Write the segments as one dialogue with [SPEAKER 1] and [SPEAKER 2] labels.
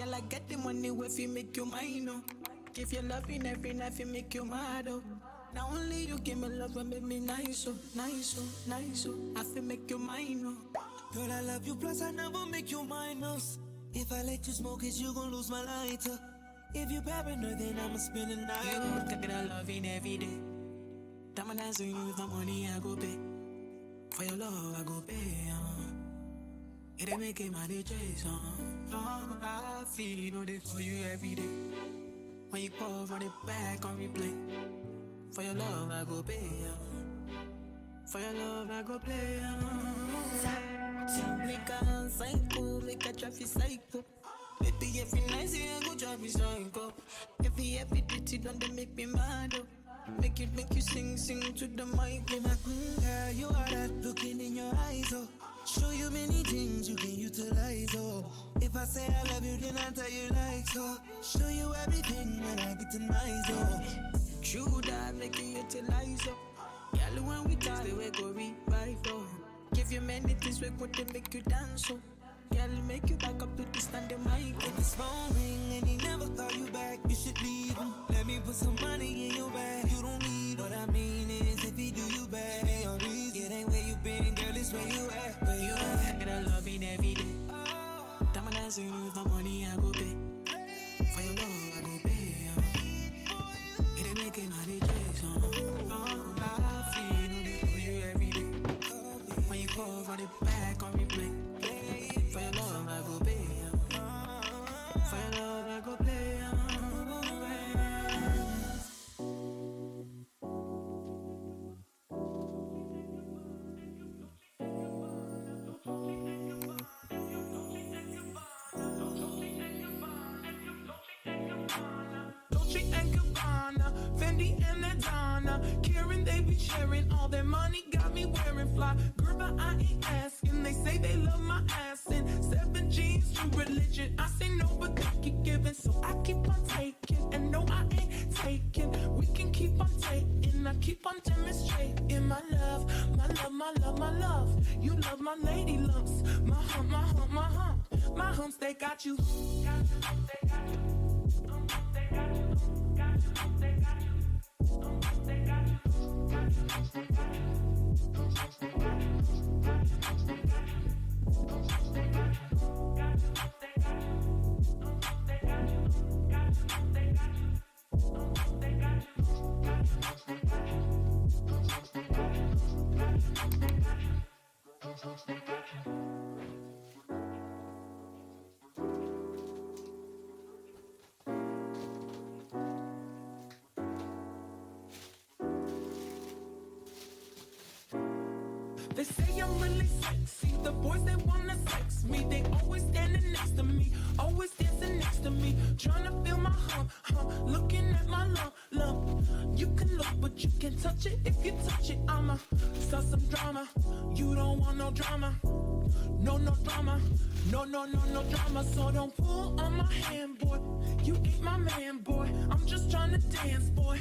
[SPEAKER 1] Girl, I get the money if you make you mine, oh. Give you love in every night, you make you mad, oh. Now only you give me love and make me nice, oh, nice, oh, nice, oh. I feel make you mine, oh.
[SPEAKER 2] Girl, I love you, plus I never make you minus. If I let you smoke it, you gon' lose my lighter. If you paranoid, then I'ma spend the night.
[SPEAKER 1] You take that love in every day. Time and answer you with my money, I go pay. For your love, I go pay, It ain't making my day chase, I feel no day for you every day. When you call, run it back on replay. For your love, I go pay, For your love, I go play, Make a psycho, make a traffic psycho. Baby, every night I go traffic psycho. Every ditty don't they make me mad, oh. Make you sing to the mic.
[SPEAKER 2] Girl, you are that looking in your eyes, oh. Show you many things you can utilize, oh. If I say I love you, then I tell you like so. Show you everything when I get to my zone.
[SPEAKER 1] True that make you utilize, oh. Girl, when we talk, we go revive, oh. Give you many things, we put to make you dance, oh. Girl, make you back up to the stand the mic.
[SPEAKER 2] If his phone ring and he never call you back, you should leave him. Let me put some money in your bag. You don't need what I mean is if he do you bad, ain't your reason. It ain't where you been, girl, it's where you at. Where you at?
[SPEAKER 1] I get a love in every day. Time and answer you with my money, I go pay. For your love, I go pay. It ain't making all the chase, I feel no day for you every day. When you call, run it back on replay. For your love, I go pay. For your love, I go play.
[SPEAKER 3] Dolce and Gabbana, Fendi and Adana, Karen, they be sharing all their money, got me wearing fly. Girl, but I ain't asking. They say they love my ass and 7 G's to religion. I say no, but they keep giving, so I keep on taking. And no, I ain't taking. We can keep on taking. I keep on demonstrating my love, my love, my love, my love. You love my lady lumps, my hump, my hump, my hump. My humps, they got you. Got you, they got you. They got you, got you, they got you. They got you, got you, they got you. They say I'm really sexy. The boys, they wanna sex me. They always standing next to me, always dancing next to me, trying to feel my hump, looking at my lump. You can look, but you can't touch it. If you touch it, I'ma start some drama. You don't want no drama, no drama, no drama. So don't pull on my hand, boy. You ain't my man, boy. I'm just trying to dance, boy.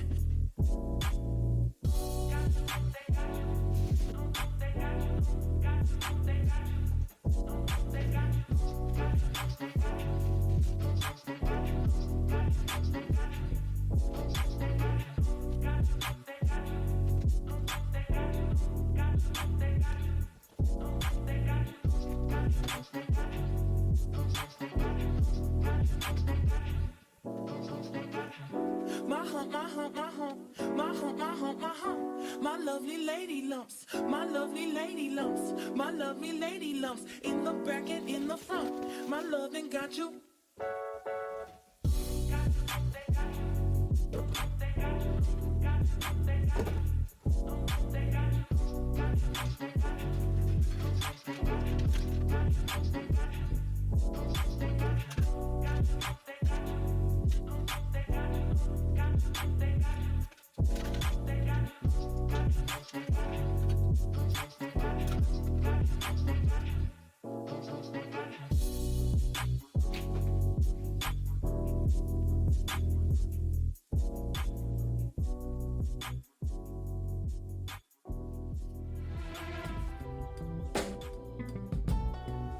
[SPEAKER 3] My lovely lady lumps, my lovely lady lumps, my lovely lady lumps, in the back and in the front. My loving got you.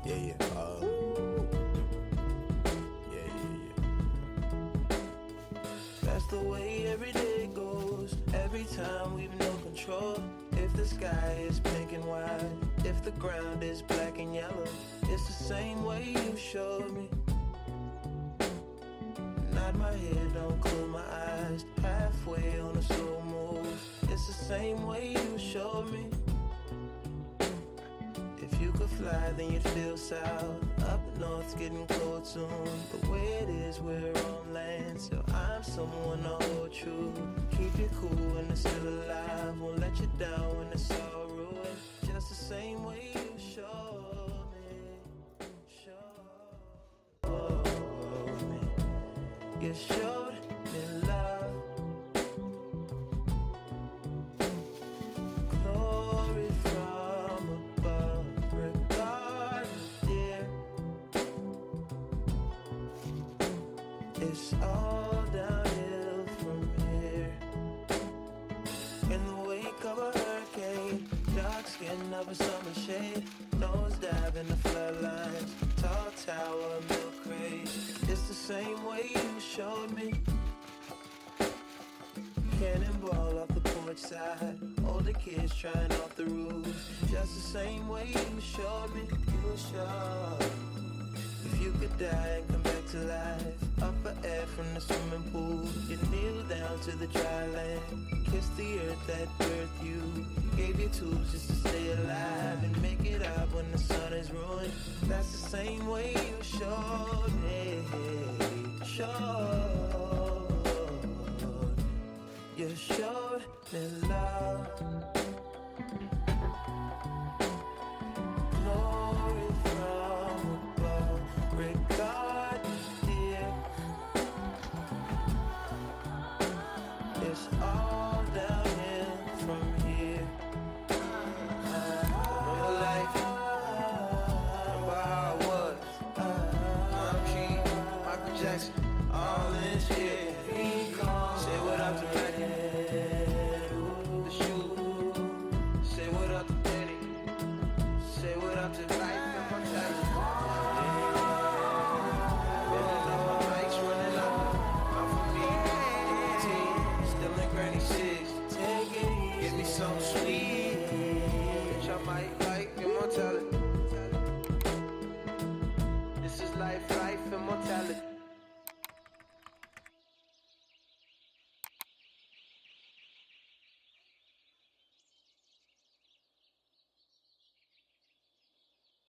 [SPEAKER 4] Yeah. control. If the sky is pink and white, if the ground is black and yellow, it's the same way you showed me. Nod my head, don't close my eyes, halfway on a slow move. It's the same way you showed me. If you could fly, then you'd feel south. Up north's getting cold soon. The way it is, we're on land, so I'm someone to hold true. Keep you cool when it's still alive, won't let you down when it's all ruined. Just the same way you showed me. Showed me. You showed me love. Glory from above. Regardless, dear, it's all downhill from here. In the wake of a hurricane, dark skin of a summer shade, nose dive in the floodlines, tall tower, milk crate. It's the same way you showed me. Cannonball off the porch side, older kids trying off the roof. Just the same way you showed me. You were sure. If you could die and come back to life, up for air from the swimming pool, you kneel down to the dry land, kiss the earth that birthed you, gave you tools just to stay alive and make it out when the sun is ruined. That's the same way you showed me. Showed. You showed me love.